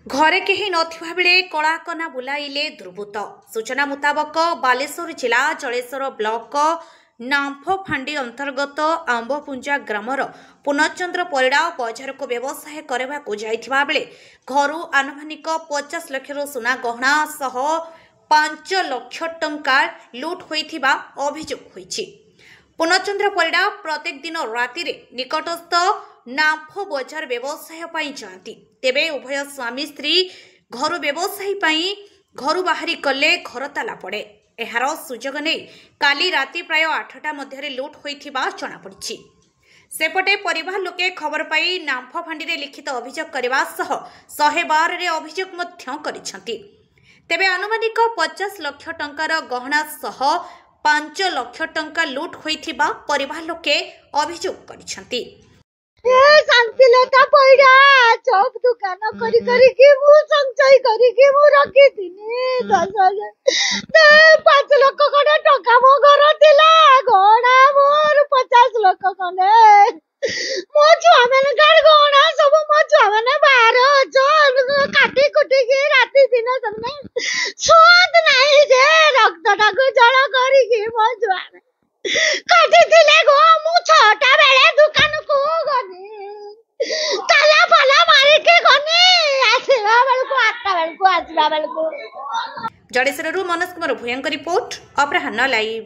घरे केही नथिबा बेले कलाकना बुलाइले दुर्बृत्त। सूचना मुताबक बालेश्वर जिला जलेश्वर ब्लॉक नाम्फफांडी अंतर्गत आंबपुंजा ग्रामर पूर्णचंद्र परिड़ा बजार को व्यवसाय करने को जाइथिबा बेले घरू आनुमानिक 50 लाख सुना गहना सह 5 लाख टंका लुट होइथिबा अभियोग होइछि। पूर्णचंद्र परिड़ा प्रत्येक दिन राति रे निकटस्थ नाम्फ बजार व्यवसाय पाई जाती। तेबे उभय स्वामी स्त्री घर व्यवसायी पाई घर बाहरी कले घर ताला पड़े। एहार सुजोग नहीं काली राति प्राय 8टा मध्य लुट होइथिबा जଣା पड़िछि। सेपटे परिवार लोके खबर पाई नाम्फफांडी रे लिखित अभियोग करबा सह 112 रे अभियोग मध्य करिसंती। तेबे अनुमानिक 50 लाख टंकार गहना सह 5 लाख टंका लुट होइथिबा परिवार लोके अभियोग करिसंती। शांतिलता पैड़ा चौक दुकान करी के मु संचय करी के मु रखी दिनी 5 लाख खंडे टका मो घर थिला गहना मोर 50 लाख खंडे मो छुआ माने गाड़ गहना सब मो छुआ माने बाहर अछन काटी कुटी के राती दिन सबने स्वाद नाही जे रक्त टाको जळ करी के मो छुआ काटी थिले गो मु 6टा बेले दुकान को गनी ताला पाला मारी के गनी आसीबा बेलको 8टा बेलको आसीबा बेलको। जडेश्वरରୁ मनोज कुमार भूयଙ୍କ रिपोर्ट अपराह्न लाइव।